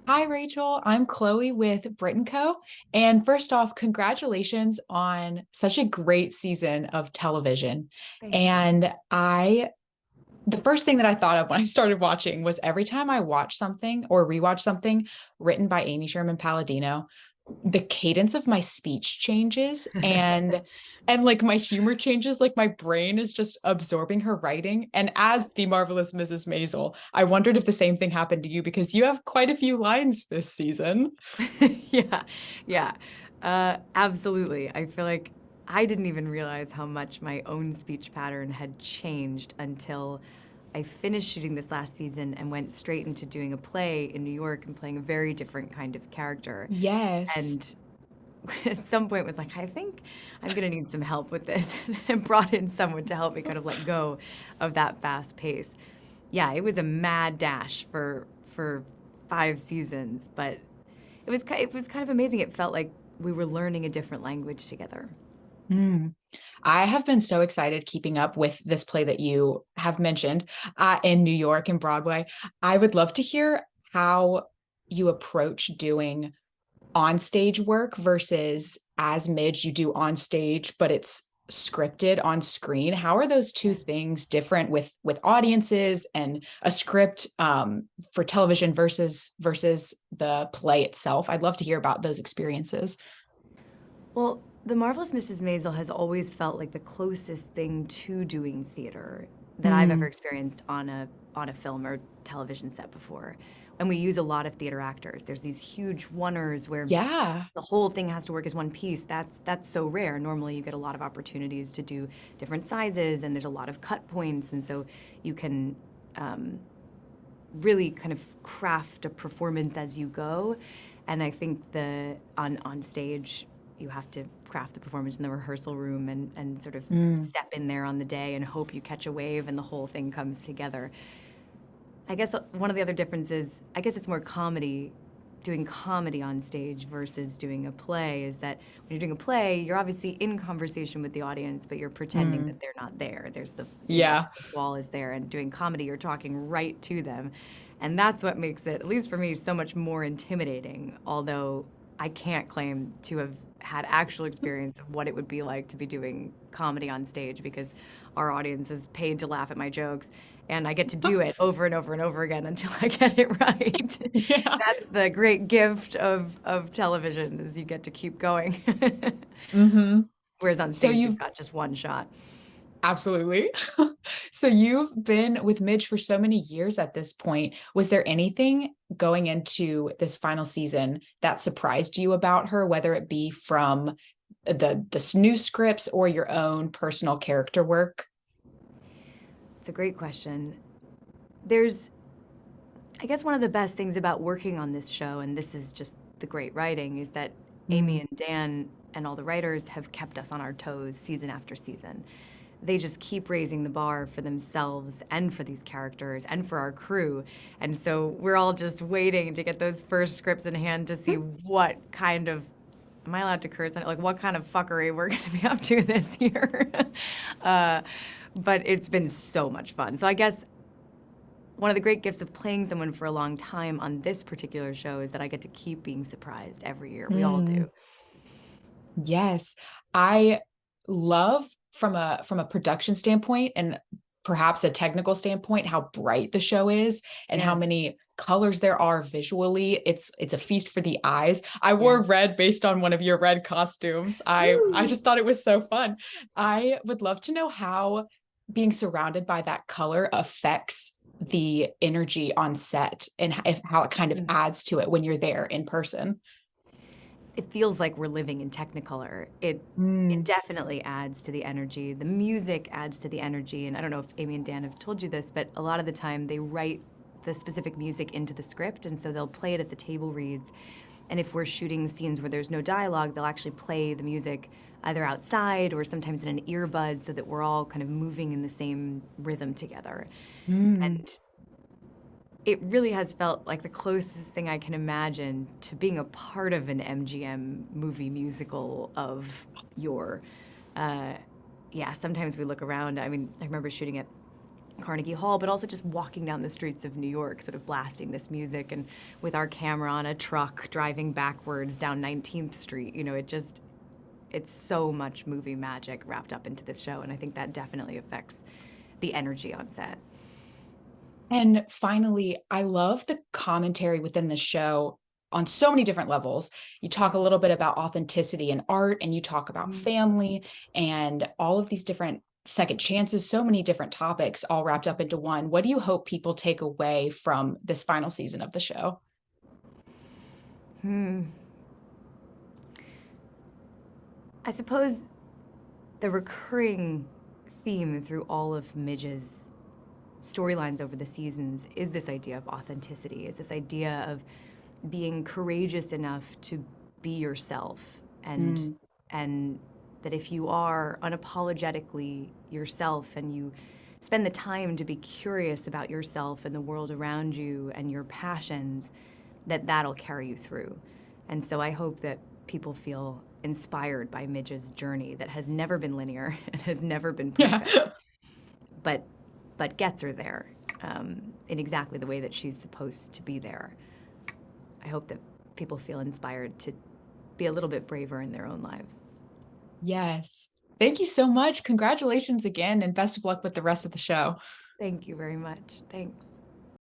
Hi, Rachel. I'm Chloe with Brit and Co. And first off, congratulations on such a great season of television. Thank you. And the first thing that I thought of when I started watching was every time I watch something or rewatch something written by Amy Sherman-Palladino, the cadence of my speech changes and like my humor changes, like my brain is just absorbing her writing. And as the marvelous Mrs. Maisel, I wondered if the same thing happened to you because you have quite a few lines this season. Yeah, yeah, absolutely. I feel like I didn't even realize how much my own speech pattern had changed until I finished shooting this last season and went straight into doing a play in New York and playing a very different kind of character. Yes. And at some point was like, I think I'm gonna need some help with this, and brought in someone to help me kind of let go of that fast pace. Yeah, it was a mad dash for 5 seasons, but it was kind of amazing. It felt like we were learning a different language together. Mm. I have been so excited keeping up with this play that you have mentioned in New York and Broadway. I would love to hear how you approach doing on stage work versus as Midge, you do on stage, but it's scripted on screen. How are those two Yeah. things different with audiences and a script for television versus the play itself? I'd love to hear about those experiences. Well, The Marvelous Mrs. Maisel has always felt like the closest thing to doing theater that I've ever Mm, experienced on a film or television set before. And we use a lot of theater actors. There's these huge oneers where yeah. the whole thing has to work as one piece. That's so rare. Normally, you get a lot of opportunities to do different sizes, and there's a lot of cut points, and so you can um, really kind of craft a performance as you go. And I think the on stage, you have to craft the performance in the rehearsal room and sort of Mm, step in there on the day and hope you catch a wave and the whole thing comes together. I guess one of the other differences, I guess it's more comedy, doing comedy on stage versus doing a play, is that when you're doing a play, you're obviously in conversation with the audience, but you're pretending that mm, they're not there. There's the yeah. fourth wall is there, and doing comedy, you're talking right to them. And that's what makes it, at least for me, so much more intimidating, although I can't claim to have had actual experience of what it would be like to be doing comedy on stage because our audience is paid to laugh at my jokes and I get to do it over and over and over again until I get it right. Yeah. That's the great gift of television is you get to keep going. Hmm. Whereas on So stage you've you've got just one shot. absolutely. So you've been with Midge for so many years at this point. Was there anything going into this final season that surprised you about her, whether it be from the new scripts or your own personal character work? It's a great question. There's I guess one of the best things about working on this show, and this is just the great writing, is that Amy Mm, and Dan and all the writers have kept us on our toes season after season. They just keep raising the bar for themselves and for these characters and for our crew. And so we're all just waiting to get those first scripts in hand to see what kind of, am I allowed to curse on it? Like what kind of fuckery we're going to be up to this year. uh, but it's been so much fun. So I guess one of the great gifts of playing someone for a long time on this particular show is that I get to keep being surprised every year. We all mm. do. Yes. I love from a production standpoint and perhaps a technical standpoint how bright the show is and how Yeah, many colors there are visually. It's a feast for the eyes. I yeah. wore red based on one of your red costumes. I Woo! just thought it was so fun. I would love to know how being surrounded by that color affects the energy on set and how it kind of Mm. adds to it when you're there in person. It feels like we're living in Technicolor. It Mm. definitely adds to the energy. The music adds to the energy. And I don't know if Amy and Dan have told you this, but a lot of the time they write the specific music into the script, and so they'll play it at the table reads. And if we're shooting scenes where there's no dialogue, they'll actually play the music either outside or sometimes in an earbud so that we're all kind of moving in the same rhythm together. Mm. And it really has felt like the closest thing I can imagine to being a part of an MGM movie musical of yore. Uh, yeah, sometimes we look around. I mean, I remember shooting at Carnegie Hall, but also just walking down the streets of New York, sort of blasting this music and with our camera on a truck driving backwards down 19th Street. It's so much movie magic wrapped up into this show, and I think that definitely affects the energy on set. And finally, I love the commentary within the show on so many different levels. You talk a little bit about authenticity and art, and you talk about Mm. family and all of these different second chances, so many different topics all wrapped up into one. What do you hope people take away from this final season of the show? I suppose the recurring theme through all of Midge's storylines over the seasons is this idea of authenticity, is this idea of being courageous enough to be yourself, Mm, and that if you are unapologetically yourself and you spend the time to be curious about yourself and the world around you and your passions, that that'll carry you through. And so I hope that people feel inspired by Midge's journey that has never been linear and has never been yeah. perfect, but gets her there, in exactly the way that she's supposed to be there. I hope that people feel inspired to be a little bit braver in their own lives. Yes. Thank you so much. Congratulations again, and best of luck with the rest of the show. Thank you very much. Thanks.